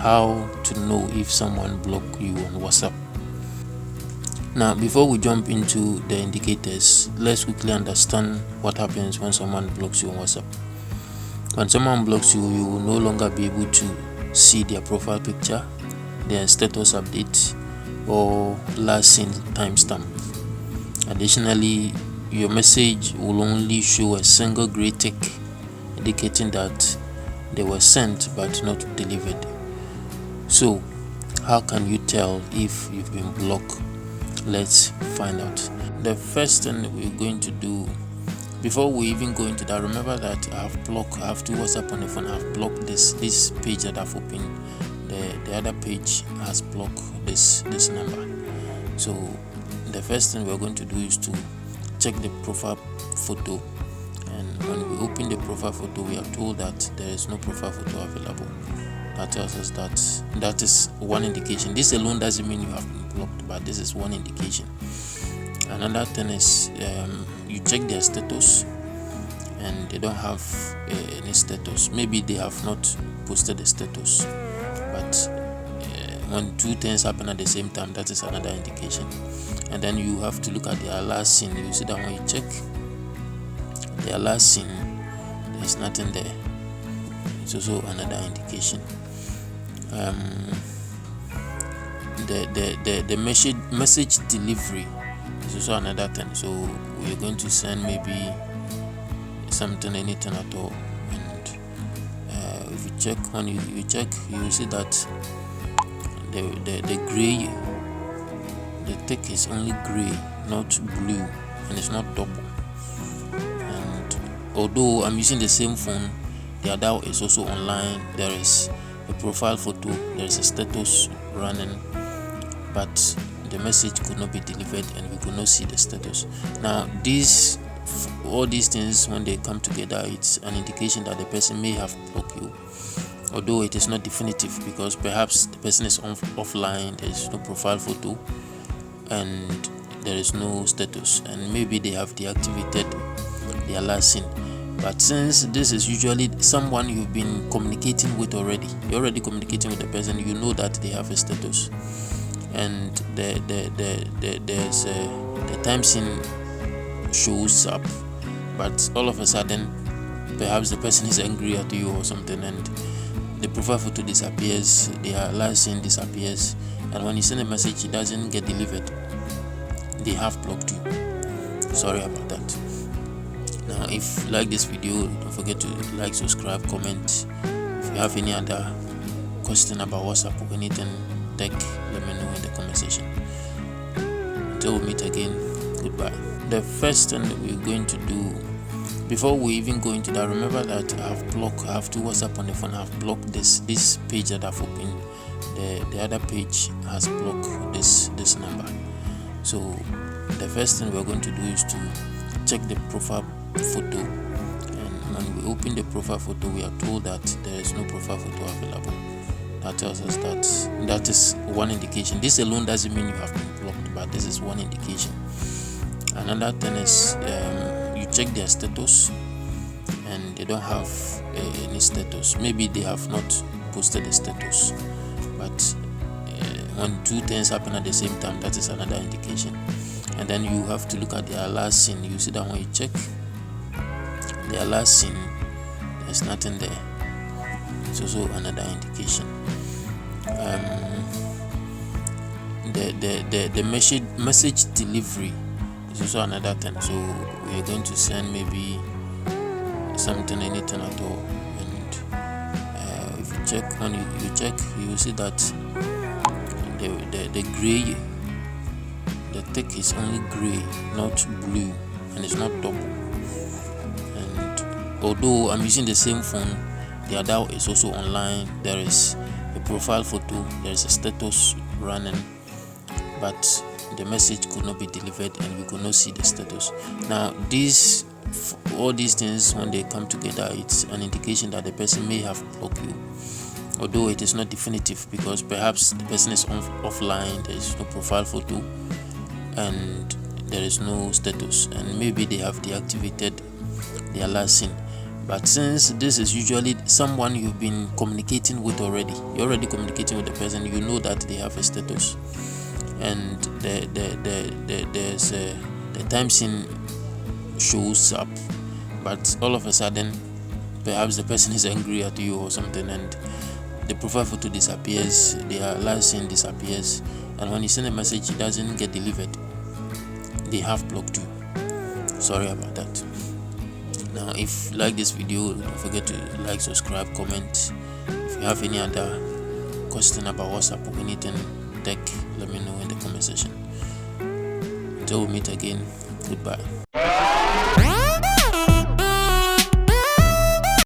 how to know if someone blocked you on WhatsApp. Now, before we jump into the indicators, let's quickly understand what happens when someone blocks you on WhatsApp. When someone blocks you, you will no longer be able to see their profile picture, their status update, or last seen timestamp. Additionally, your message will only show a single gray tick indicating that they were sent but not delivered. So, how can you tell if you've been blocked? Let's find out. The first thing we're going to do, before we even go into that, remember that I have two WhatsApp on the phone. I've blocked this page that I've opened. The other page has blocked this number. So the first thing we're going to do is to check the profile photo, and when we open the profile photo, we are told that there is no profile photo available. That tells us that is one indication. This alone doesn't mean you have been blocked, but this is one indication. Another thing is you check their status and they don't have any status. Maybe they have not posted a status, but when two things happen at the same time, that is another indication. And then you have to look at their last seen. You see that when you check their last seen, there's nothing there. It's also another indication. The message delivery is also another thing. So we're going to send maybe something, anything at all, and if you check, when you check, you will see that the gray, the tick is only gray, not blue, and it's not double. And although I'm using the same phone, the other is also online. There is a profile photo, there is a status running, but the message could not be delivered and we could not see the status. Now all these things, when they come together, it's an indication that the person may have blocked you, although it is not definitive, because perhaps the person is offline, there is no profile photo and there is no status, and maybe they have deactivated their last seen. But since this is usually someone you've been communicating with already, you're already communicating with the person, you know that they have a status, and there's the time seen shows up, but all of a sudden perhaps the person is angry at you or something, and the profile photo disappears, their last seen disappears, and when you send a message it doesn't get delivered. They have blocked you. Sorry about that. Now, if you like this video, don't forget to like, subscribe, comment. If you have any other question about WhatsApp or anything tech, let me know in the comment section. Until we meet again, goodbye. The first thing that we're going to do, before we even go into that, remember that I have two WhatsApp on the phone. I've blocked this page that I've opened. The other page has blocked this number. So the first thing we're going to do is to check the profile photo, and when we open the profile photo, we are told that there is no profile photo available. That tells us that is one indication. This alone doesn't mean you have been blocked, but this is one indication. Another thing is you check their status and they don't have any status. Maybe they have not posted a status, but when two things happen at the same time, that is another indication. And then you have to look at their last seen. You see that when you check their last seen, there's nothing there. It's also another indication. The message delivery is also another thing. So we're going to send maybe something, anything at all, and if you check, when you check, you will see that the gray, the tick is only gray, not blue, and it's not double. And although I'm using the same phone, the other is also online. There is a profile photo, there is a status running, but the message could not be delivered and we could not see the status. Now all these things, when they come together, it's an indication that the person may have blocked you, although it is not definitive, because perhaps the person is offline, there is no profile photo and there is no status, and maybe they have deactivated their last seen. But since this is usually someone you've been communicating with already, you're already communicating with the person, you know that they have a status, and the time scene shows up, but all of a sudden perhaps the person is angry at you or something, and the profile photo disappears, their last scene disappears, and when you send a message it doesn't get delivered. They have blocked you. Sorry about that. Now, if you like this video, don't forget to like, subscribe, comment. If you have any other question about WhatsApp or anything tech, let me know in the comment section. Until we meet again, goodbye.